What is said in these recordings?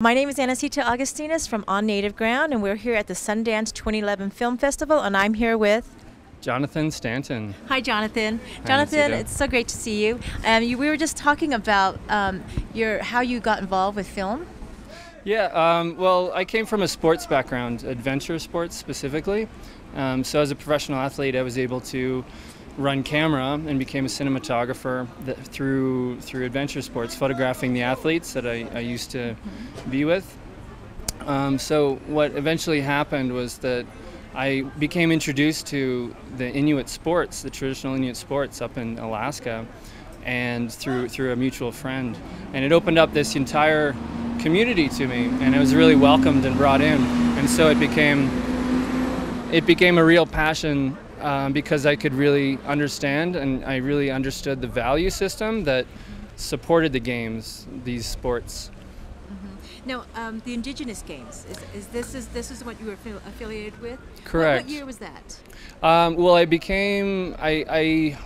My name is Anecita Agustinez from On Native Ground, and we're here at the Sundance 2011 Film Festival, and I'm here with Jonathon Stanton. Hi, Jonathan. Jonathan, it's so great to see you. We were just talking about how you got involved with film. Yeah, well, I came from a sports background, adventure sports specifically. So as a professional athlete, I was able to run camera and became a cinematographer through adventure sports, photographing the athletes that I used to be with. So what eventually happened was that I became introduced to the Inuit sports, the traditional Inuit sports up in Alaska, and through a mutual friend. And it opened up this entire community to me, and I was really welcomed and brought in. And so it became a real passion because I could really understand, and I really understood the value system that supported the games, these sports. Now, the Indigenous Games, this is what you were affiliated with? Correct. What year was that? Well,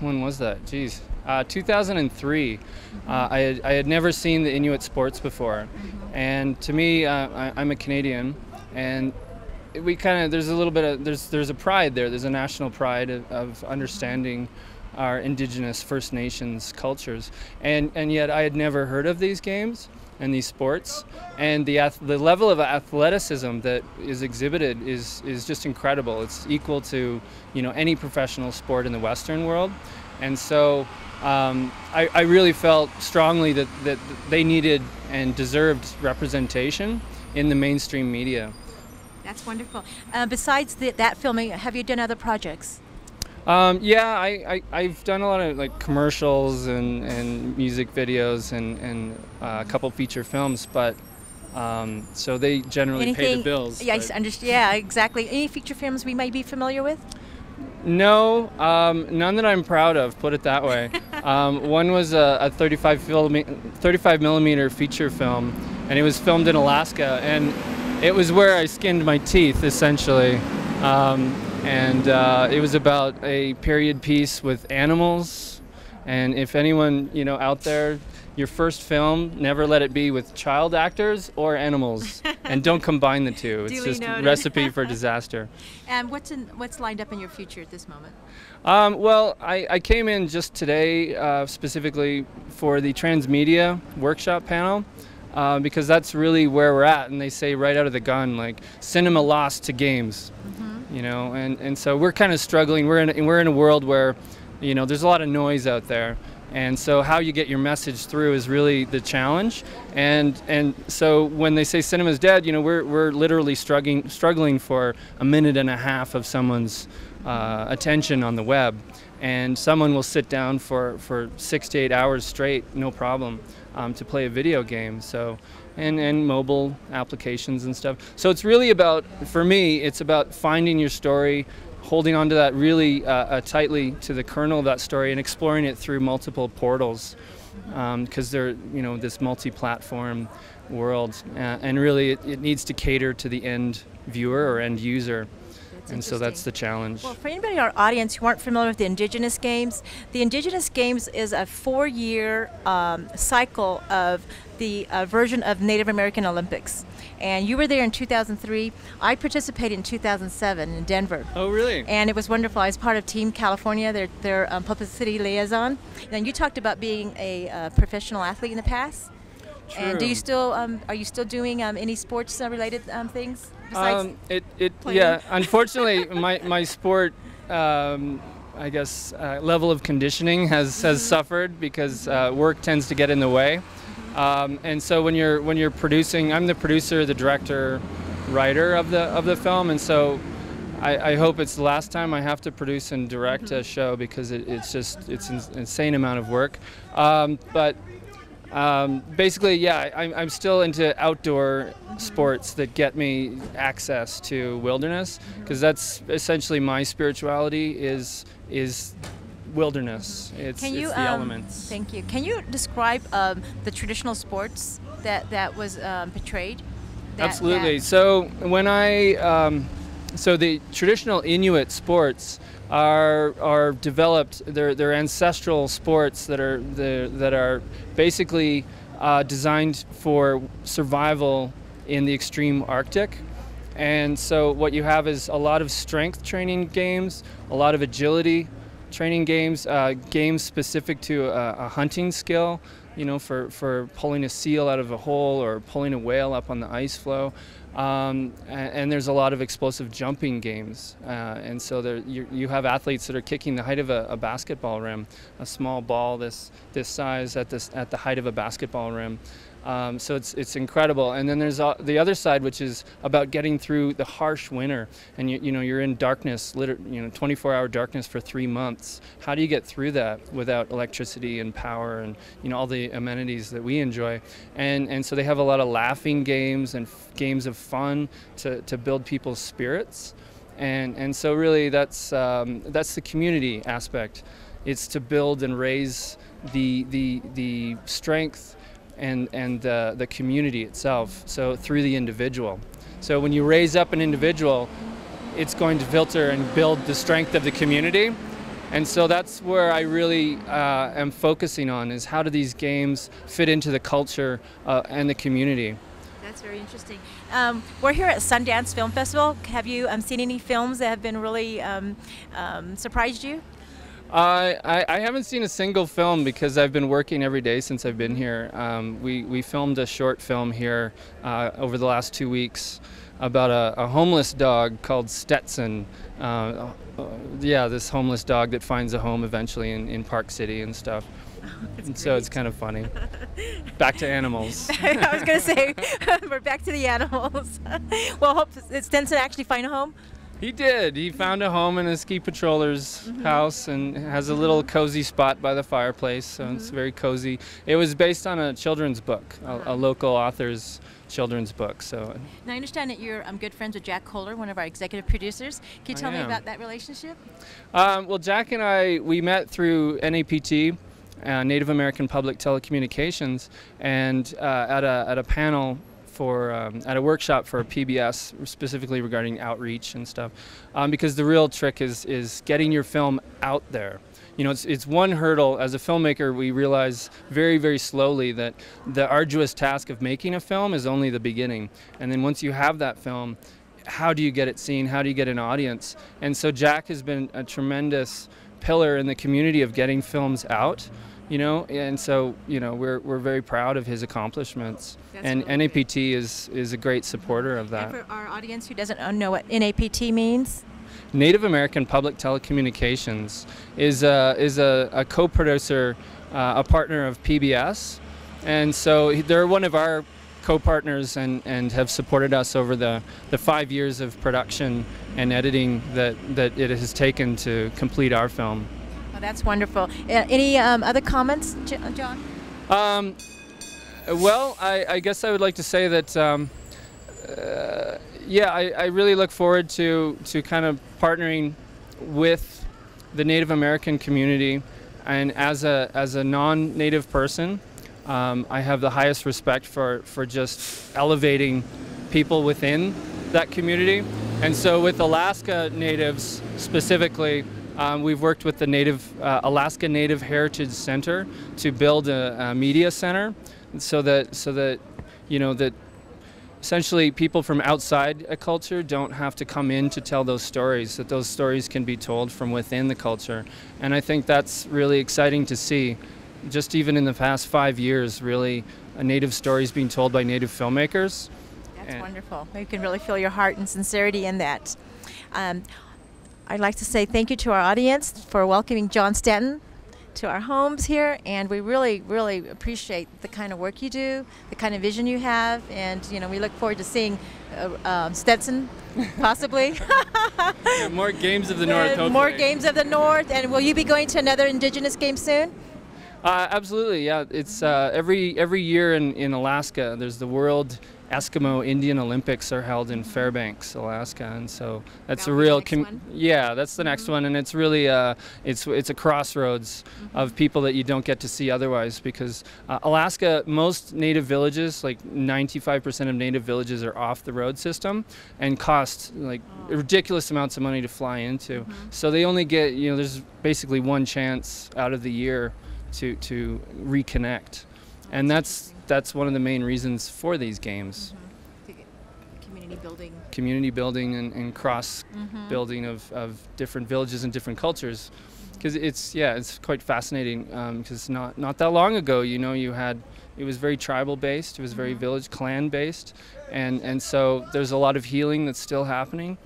when was that? Geez. 2003. I had never seen the Inuit sports before. And to me, I'm a Canadian, and we kind of, there's a little bit of, there's a pride there. There's a national pride of understanding our Indigenous First Nations cultures. And yet I had never heard of these games and these sports, and the level of athleticism that is exhibited is just incredible. It's equal to, you know, any professional sport in the Western world. And so I really felt strongly that they needed and deserved representation in the mainstream media. That's wonderful. Besides that filming, have you done other projects? Yeah, I've done a lot of like commercials and music videos and a couple feature films, but so they generally pay the bills. Yeah, yeah, exactly. Any feature films we might be familiar with? No, none that I'm proud of, put it that way. One was a 35 millimeter feature film, and it was filmed in Alaska, and it was where I skinned my teeth, essentially. It was about a period piece with animals. And if anyone, you know, out there, your first film, never let it be with child actors or animals, and don't combine the two. It's just a recipe for disaster. And what's lined up in your future at this moment? Well, I came in just today specifically for the transmedia workshop panel. Because that's really where we're at, and they say right out of the gun, like, cinema lost to games, you know, and so we're kind of struggling. We're in a world where, you know, there's a lot of noise out there, and so how you get your message through is really the challenge. And so when they say cinema's dead, you know, we're literally struggling for a minute and a half of someone's attention on the web, and someone will sit down for 6 to 8 hours straight, no problem. To play a video game, so and mobile applications and stuff. So it's really about, for me, it's about finding your story, holding on to that really tightly to the kernel of that story, and exploring it through multiple portals, because they're, you know, this multi-platform world, and really it needs to cater to the end viewer or end user. And so that's the challenge. Well, for anybody in our audience who aren't familiar with the Indigenous Games is a 4-year cycle of the version of Native American Olympics. And you were there in 2003. I participated in 2007 in Denver. Oh, really? And it was wonderful. I was part of Team California, their publicity liaison. And you talked about being a professional athlete in the past. True. And do you still are you still doing any sports related things besides yeah, unfortunately my sport I guess level of conditioning has suffered because work tends to get in the way. And so when you're producing, I'm the producer, the director, writer of the film, and so I hope it's the last time I have to produce and direct a show, because it's an insane amount of work. Basically, yeah, I'm still into outdoor sports that get me access to wilderness, because that's essentially my spirituality is wilderness. It's the elements. Thank you. Can you describe the traditional sports that was portrayed? Absolutely. So when so the traditional Inuit sports are developed. They're ancestral sports that are basically designed for survival in the extreme Arctic. And so what you have is a lot of strength training games, a lot of agility training games, games specific to a hunting skill, you know, for pulling a seal out of a hole or pulling a whale up on the ice floe. And there's a lot of explosive jumping games. And so you have athletes that are kicking the height of a basketball rim, a small ball this size at the height of a basketball rim. So it's incredible. And then there's the other side, which is about getting through the harsh winter, and you know, you're in darkness, 24-hour darkness for 3 months. How do you get through that without electricity and power and, you know, all the amenities that we enjoy? And so they have a lot of laughing games and games of fun to build people's spirits. And so really that's the community aspect. It's to build and raise the strength and the community itself, so through the individual. So when you raise up an individual, it's going to filter and build the strength of the community. And so that's where I really am focusing on, is how do these games fit into the culture and the community. That's very interesting. We're here at Sundance Film Festival. Have you seen any films that have been really surprised you? I haven't seen a single film because I've been working every day since I've been here. We filmed a short film here over the last 2 weeks about a homeless dog called Stanton. Yeah, this homeless dog that finds a home eventually in Park City and stuff. And so it's kind of funny. Back to animals. I was going to say, we're back to the animals. Well, hope Stanton actually find a home? He did. He found a home in a ski patroller's house and has a little cozy spot by the fireplace, so it's very cozy. It was based on a children's book, a local author's children's book. So. Now I understand that you're good friends with Jack Kohler, one of our executive producers. Can you tell me about that relationship? Well, Jack and we met through NAPT, Native American Public Telecommunications, and at a panel at a workshop for PBS, specifically regarding outreach and stuff, because the real trick is getting your film out there. You know, it's one hurdle. As a filmmaker, we realize very, very slowly that the arduous task of making a film is only the beginning. And then once you have that film, how do you get it seen? How do you get an audience? And so Jack has been a tremendous pillar in the community of getting films out. You know, and so, you know, we're very proud of his accomplishments. That's and really NAPT is a great supporter of that. And for our audience who doesn't know what NAPT means? Native American Public Telecommunications is a co-producer, a partner of PBS, and so they're one of our co-partners and have supported us over the 5 years of production and editing that it has taken to complete our film. That's wonderful. Any other comments, John? Well, I guess I would like to say that, yeah, I really look forward to kind of partnering with the Native American community, and as a non-Native person, I have the highest respect for just elevating people within that community. And so with Alaska Natives specifically, we've worked with the Alaska Native Heritage Center to build a media center, so that you know, that essentially people from outside a culture don't have to come in to tell those stories. That those stories can be told from within the culture, and I think that's really exciting to see. Just even in the past 5 years, really, Native stories being told by Native filmmakers. That's wonderful. You can really feel your heart and sincerity in that. I'd like to say thank you to our audience for welcoming John Stanton to our homes here, and we really, really appreciate the kind of work you do, the kind of vision you have, and you know, we look forward to seeing Stetson, possibly. Yeah, more Games of the North, hopefully. More Games of the North, and will you be going to another Indigenous game soon? Absolutely, yeah. It's every year in Alaska, there's the World Eskimo Indian Olympics are held in Fairbanks, Alaska, and so that's a real yeah, that's the next one, and it's really it's a crossroads of people that you don't get to see otherwise, because Alaska, most native villages, like 95% of native villages, are off the road system and cost like ridiculous amounts of money to fly into. So they only get, you know, there's basically one chance out of the year to reconnect, and that's one of the main reasons for these games. community building and cross building of different villages and different cultures. Because it's quite fascinating. Because not that long ago, you know, it was very tribal based, it was very village clan based, and so there's a lot of healing that's still happening.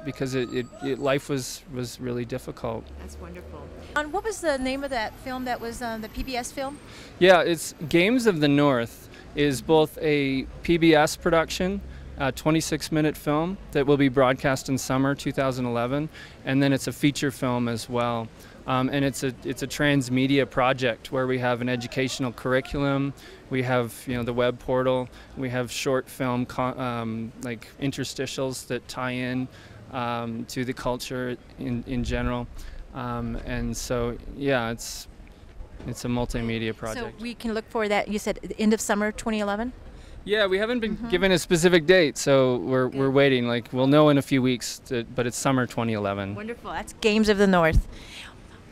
Because life was really difficult. That's wonderful. And what was the name of that film that was the PBS film? Yeah, it's Games of the North is both a PBS production, a 26-minute film that will be broadcast in summer 2011, and then it's a feature film as well. And it's a transmedia project where we have an educational curriculum, we have the web portal, we have short film like interstitials that tie in to the culture in general, and so yeah, it's a multimedia project. So we can look for that. You said the end of summer 2011. Yeah, we haven't been given a specific date, so we're waiting. Like we'll know in a few weeks, but it's summer 2011. Wonderful. That's Games of the North.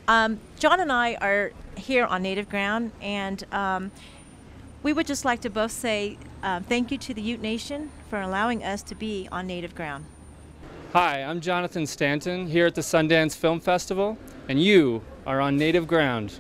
John and I are here on native ground, and we would just like to both say thank you to the Ute Nation for allowing us to be on native ground. Hi, I'm Jonathon Stanton here at the Sundance Film Festival, and you are on native ground.